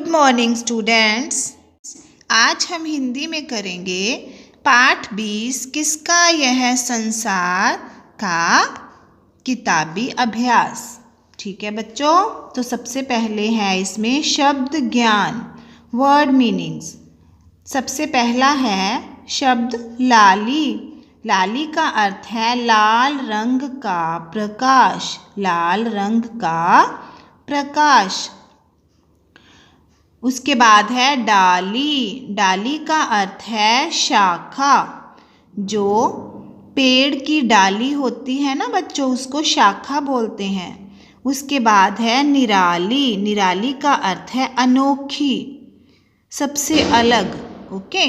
Good morning students. आज हम हिंदी में करेंगे पाठ 20 किसका यह संसार का किताबी अभ्यास। ठीक है बच्चों, तो सबसे पहले है इसमें शब्द ज्ञान, वर्ड मीनिंग्स। सबसे पहला है शब्द लाली। लाली का अर्थ है लाल रंग का प्रकाश, लाल रंग का प्रकाश। उसके बाद है डाली। डाली का अर्थ है शाखा। जो पेड़ की डाली होती है ना बच्चों, उसको शाखा बोलते हैं। उसके बाद है निराली। निराली का अर्थ है अनोखी, सबसे अलग। ओके,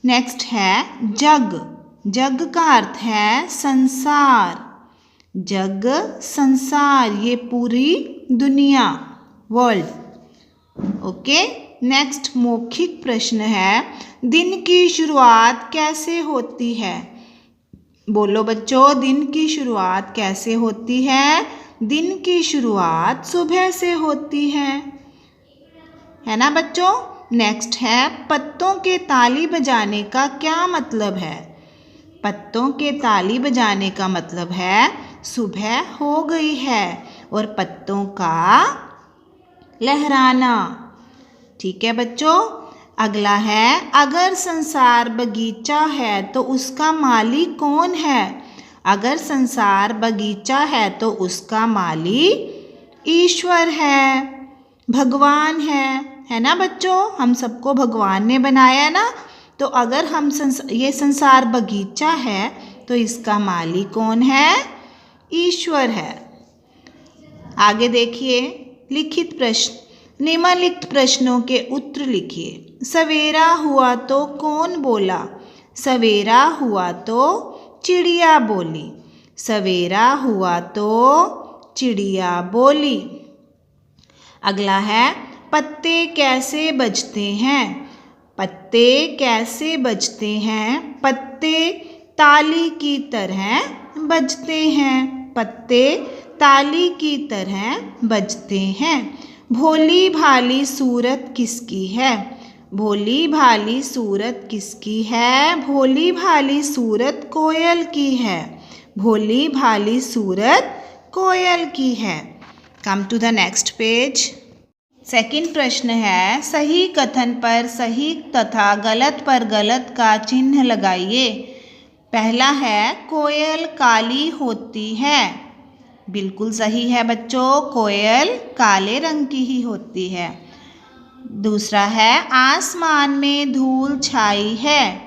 नेक्स्ट है जग। जग का अर्थ है संसार। जग संसार, ये पूरी दुनिया, वर्ल्ड। ओके, नेक्स्ट मौखिक प्रश्न है दिन की शुरुआत कैसे होती है। बोलो बच्चों, दिन की शुरुआत कैसे होती है। दिन की शुरुआत सुबह से होती है ना बच्चों। नेक्स्ट है पत्तों के ताली बजाने का क्या मतलब है। पत्तों के ताली बजाने का मतलब है सुबह हो गई है और पत्तों का लहराना। ठीक है बच्चों, अगला है अगर संसार बगीचा है तो उसका माली कौन है। अगर संसार बगीचा है तो उसका माली ईश्वर है, भगवान है ना बच्चों। हम सबको भगवान ने बनाया ना, तो अगर हम ये संसार बगीचा है तो इसका माली कौन है, ईश्वर है। आगे देखिए लिखित प्रश्न। निम्नलिखित प्रश्नों के उत्तर लिखिए। सवेरा हुआ तो कौन बोला। सवेरा हुआ तो चिड़िया बोली। सवेरा हुआ तो चिड़िया बोली। अगला है पत्ते कैसे बजते हैं। पत्ते कैसे बजते हैं। पत्ते ताली की तरह बजते हैं। पत्ते ताली की तरह बजते हैं। भोली भाली सूरत किसकी है। भोली भाली सूरत किसकी है। भोली भाली सूरत कोयल की है। भोली भाली सूरत कोयल की है। Come to the next page. Second प्रश्न है सही कथन पर सही तथा गलत पर गलत का चिन्ह लगाइए। पहला है कोयल काली होती है। बिल्कुल सही है बच्चों, कोयल काले रंग की ही होती है। दूसरा है आसमान में धूल छाई है।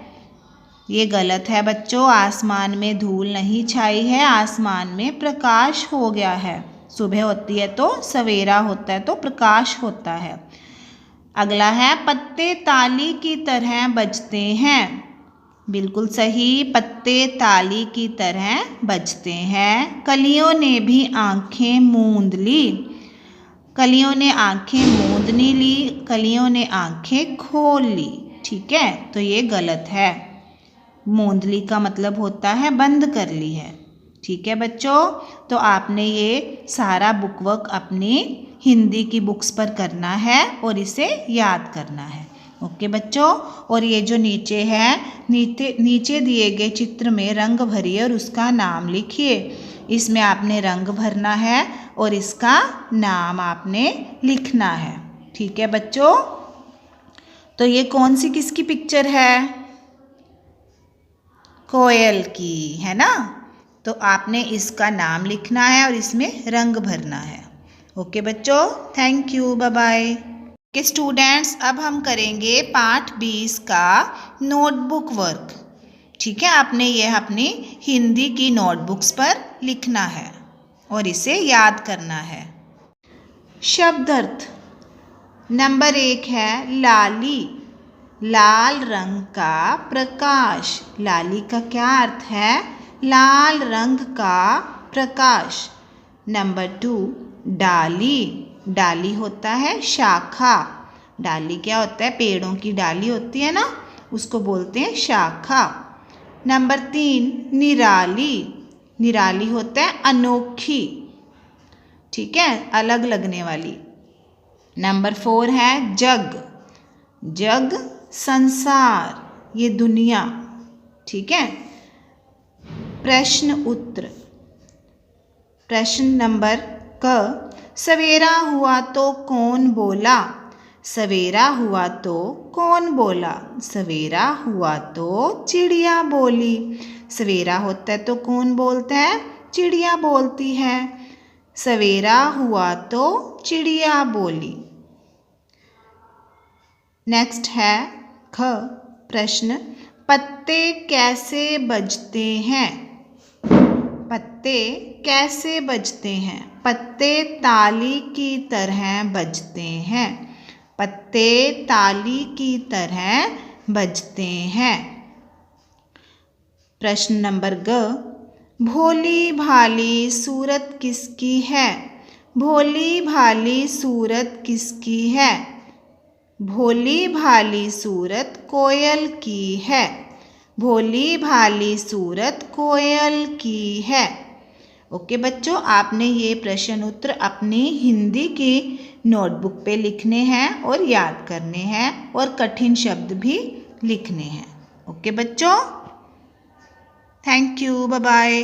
ये गलत है बच्चों, आसमान में धूल नहीं छाई है, आसमान में प्रकाश हो गया है। सुबह होती है तो सवेरा होता है तो प्रकाश होता है। अगला है पत्ते ताली की तरह बजते हैं। बिल्कुल सही, पत्ते ताली की तरह बजते हैं। कलियों ने भी आंखें मूंद ली। कलियों ने आंखें मूंदनी ली, कलियों ने आंखें खोल ली। ठीक है, तो ये गलत है। मूंद ली का मतलब होता है बंद कर ली है। ठीक है बच्चों, तो आपने ये सारा बुक वर्क अपनी हिंदी की बुक्स पर करना है और इसे याद करना है। ओके बच्चों, और ये जो नीचे है, नीचे दिए गए चित्र में रंग भरिए और उसका नाम लिखिए। इसमें आपने रंग भरना है और इसका नाम आपने लिखना है। ठीक है बच्चों, तो ये कौन सी किसकी पिक्चर है, कोयल की, है ना। तो आपने इसका नाम लिखना है और इसमें रंग भरना है। ओके बच्चों, थैंक यू, बाय बाय। के स्टूडेंट्स, अब हम करेंगे पाठ 20 का नोटबुक वर्क। ठीक है, आपने यह अपनी हिंदी की नोटबुक्स पर लिखना है और इसे याद करना है। शब्दार्थ। नंबर 1 है लाली, लाल रंग का प्रकाश। लाली का क्या अर्थ है, लाल रंग का प्रकाश। नंबर 2 डाली। डाली होता है शाखा। डाली क्या होता है, पेड़ों की डाली होती है ना, उसको बोलते हैं शाखा। नंबर 3 निराली। निराली होता है अनोखी, ठीक है, अलग लगने वाली। नंबर 4 है जग। जग संसार, ये दुनिया। ठीक है। प्रश्न उत्तर। प्रश्न नंबर क, सवेरा हुआ तो कौन बोला? सवेरा हुआ तो कौन बोला? सवेरा हुआ तो चिड़िया बोली। सवेरा होता है तो कौन बोलता है? चिड़िया बोलती है। सवेरा हुआ तो चिड़िया बोली। नेक्स्ट है ख प्रश्न, पत्ते कैसे बजते हैं? पत्ते कैसे बजते हैं? पत्ते ताली की तरह बजते हैं। पत्ते ताली की तरह बजते हैं। प्रश्न नंबर ग, भोली भाली सूरत किसकी है? भोली भाली सूरत किसकी है? भोली भाली सूरत कोयल की है। भोली भाली सूरत कोयल की है। ओके बच्चों, आपने ये प्रश्न उत्तर अपनी हिंदी की नोटबुक पे लिखने हैं और याद करने हैं और कठिन शब्द भी लिखने हैं। ओके बच्चों, थैंक यू, बाय बाय।